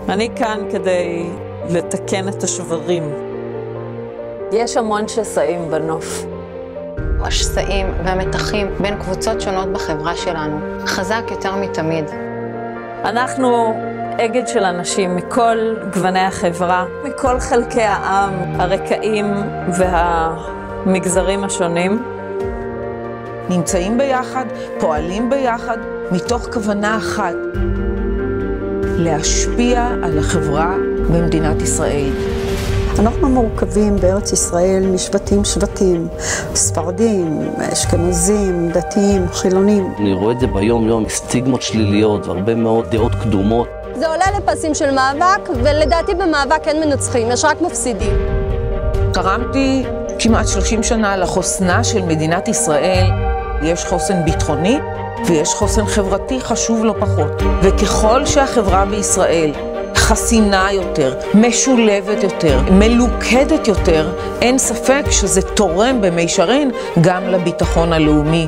אני כאן כדי לתקן את השברים. יש המון שסעים בנוף. השסעים והמתחים בין קבוצות שונות בחברה שלנו חזק יותר מתמיד. אנחנו אגד של אנשים מכל גווני החברה, מכל חלקי העם, הרקעים והמגזרים השונים. נמצאים ביחד, פועלים ביחד, מתוך כוונה אחת, להשפיע על החברה במדינת ישראל. אנחנו מורכבים בארץ ישראל משבטים, ספרדים, אשכנזים, דתיים, חילונים. אני רואה את זה ביום יום, סטיגמות שליליות והרבה מאוד דעות קדומות. זה עולה לפסים של מאבק, ולדעתי במאבק אין מנצחים, יש רק מפסידים. תרמתי כמעט 30 שנה לחוסנה של מדינת ישראל. יש חוסן ביטחוני ויש חוסן חברתי חשוב לא פחות. וככל שהחברה בישראל חסינה יותר, משולבת יותר, מלוכדת יותר, אין ספק שזה תורם במישרין גם לביטחון הלאומי.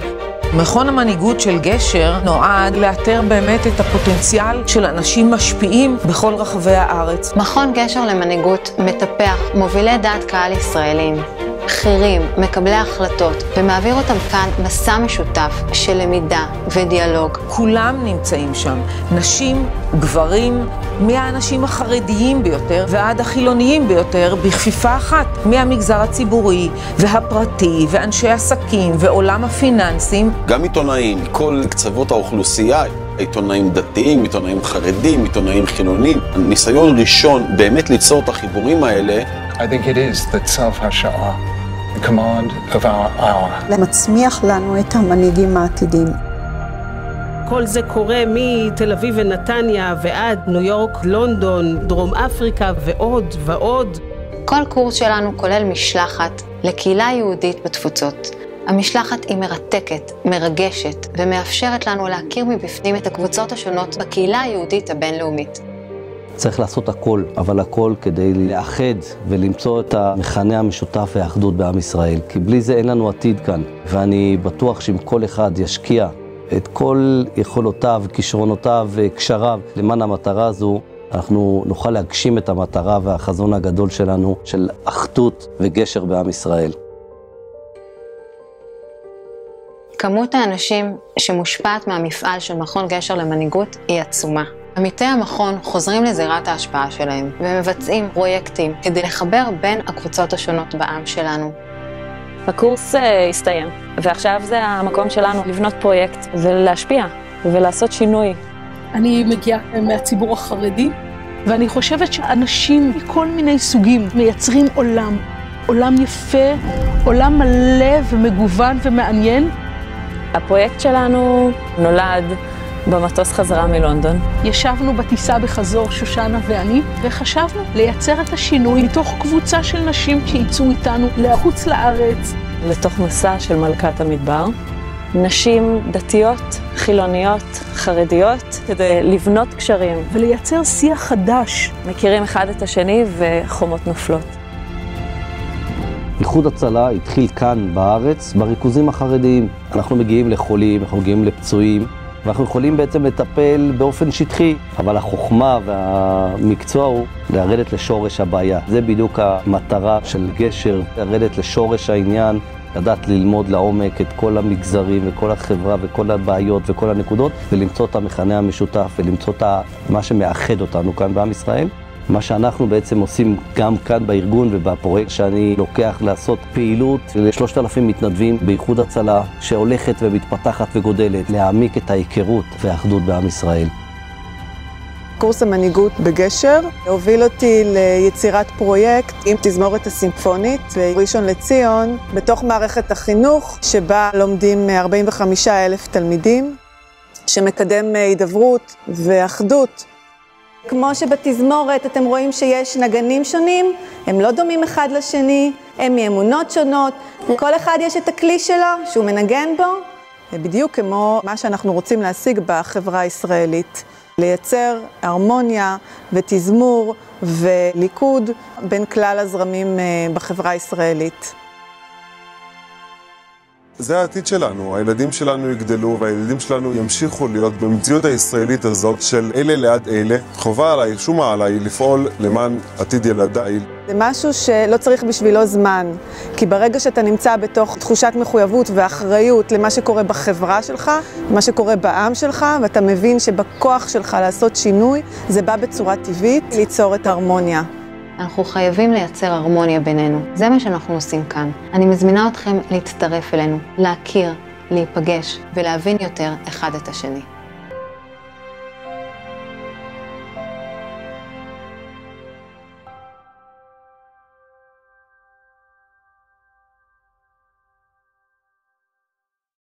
מכון המנהיגות של גשר נועד לאתר באמת את הפוטנציאל של אנשים משפיעים בכל רחבי הארץ. מכון גשר למנהיגות מטפח מובילי דעת קהל ישראלים, בכירים, מקבלי החלטות, ומעביר אותם כאן מסע משותף של למידה ודיאלוג. כולם נמצאים שם, נשים, גברים, מהאנשים החרדיים ביותר ועד החילוניים ביותר, בכפיפה אחת, מהמגזר הציבורי והפרטי ואנשי עסקים ועולם הפיננסים. גם עיתונאים, כל קצוות האוכלוסייה, עיתונאים דתיים, עיתונאים חרדים, עיתונאים חילונים. ניסיון ראשון באמת ליצור את החיבורים האלה. I think it is that self-השעה, the command of our hour. למצמיח לנו את המנהיגים העתידים. כל זה קורה מתל אביב ונתניה ועד ניו יורק, לונדון, דרום אפריקה ועוד ועוד. כל קורס שלנו כולל משלחת לקהילה יהודית בתפוצות. המשלחת היא מרתקת, מרגשת ומאפשרת לנו להכיר מבפנים את הקבוצות השונות בקהילה היהודית הבינלאומית. צריך לעשות הכל, אבל הכל כדי לאחד ולמצוא את המכנה המשותף והאחדות בעם ישראל. כי בלי זה אין לנו עתיד כאן. ואני בטוח שאם כל אחד ישקיע את כל יכולותיו, כישרונותיו וקשריו למען המטרה הזו, אנחנו נוכל להגשים את המטרה והחזון הגדול שלנו של אחדות וגשר בעם ישראל. כמות האנשים שמושפעת מהמפעל של מכון גשר למנהיגות היא עצומה. עמיתי המכון חוזרים לזירת ההשפעה שלהם ומבצעים פרויקטים כדי לחבר בין הקבוצות השונות בעם שלנו. הקורס הסתיים, ועכשיו זה המקום שלנו לבנות פרויקט ולהשפיע ולעשות שינוי. אני מגיעה מהציבור החרדי, ואני חושבת שאנשים מכל מיני סוגים מייצרים עולם יפה, עולם מלא ומגוון ומעניין. הפרויקט שלנו נולד במטוס חזרה מלונדון. ישבנו בטיסה בחזור שושנה ואני, וחשבנו לייצר את השינוי מתוך קבוצה של נשים שיצאו איתנו לחוץ לארץ. לתוך מסע של מלכת המדבר. נשים דתיות, חילוניות, חרדיות, כדי לבנות קשרים. ולייצר שיח חדש. מכירים אחד את השני וחומות נופלות. איחוד הצלה התחיל כאן בארץ בריכוזים החרדיים. אנחנו מגיעים לחולים, אנחנו מגיעים לפצועים, ואנחנו יכולים בעצם לטפל באופן שטחי, אבל החוכמה והמקצוע הוא לרדת לשורש הבעיה. זה בדיוק המטרה של גשר, לרדת לשורש העניין, לדעת ללמוד לעומק את כל המגזרים וכל החברה וכל הבעיות וכל הנקודות, ולמצוא את המכנה המשותף ולמצוא את מה שמאחד אותנו כאן בעם ישראל. מה שאנחנו בעצם עושים גם כאן בארגון ובפרויקט שאני לוקח לעשות פעילות ל3,000 מתנדבים באיחוד הצלה שהולכת ומתפתחת וגודלת, להעמיק את ההיכרות והאחדות בעם ישראל. קורס המנהיגות בגשר הוביל אותי ליצירת פרויקט עם תזמורת הסימפונית בראשון לציון, בתוך מערכת החינוך שבה לומדים 45,000 תלמידים, שמקדם הידברות ואחדות. כמו שבתזמורת אתם רואים שיש נגנים שונים, הם לא דומים אחד לשני, הם מאמונות שונות, לכל אחד יש את הכלי שלו שהוא מנגן בו. בדיוק כמו מה שאנחנו רוצים להשיג בחברה הישראלית, לייצר הרמוניה ותזמור וליכוד בין כלל הזרמים בחברה הישראלית. זה העתיד שלנו, הילדים שלנו יגדלו והילדים שלנו ימשיכו להיות במציאות הישראלית הזאת של אלה ליד אלה. חובה עליי, שומה עליי, לפעול למען עתיד ילדיי. זה משהו שלא צריך בשבילו זמן, כי ברגע שאתה נמצא בתוך תחושת מחויבות ואחריות למה שקורה בחברה שלך, מה שקורה בעם שלך, ואתה מבין שבכוח שלך לעשות שינוי, זה בא בצורה טבעית ליצור את ההרמוניה. אנחנו חייבים לייצר הרמוניה בינינו. זה מה שאנחנו עושים כאן. אני מזמינה אתכם להצטרף אלינו, להכיר, להיפגש ולהבין יותר אחד את השני.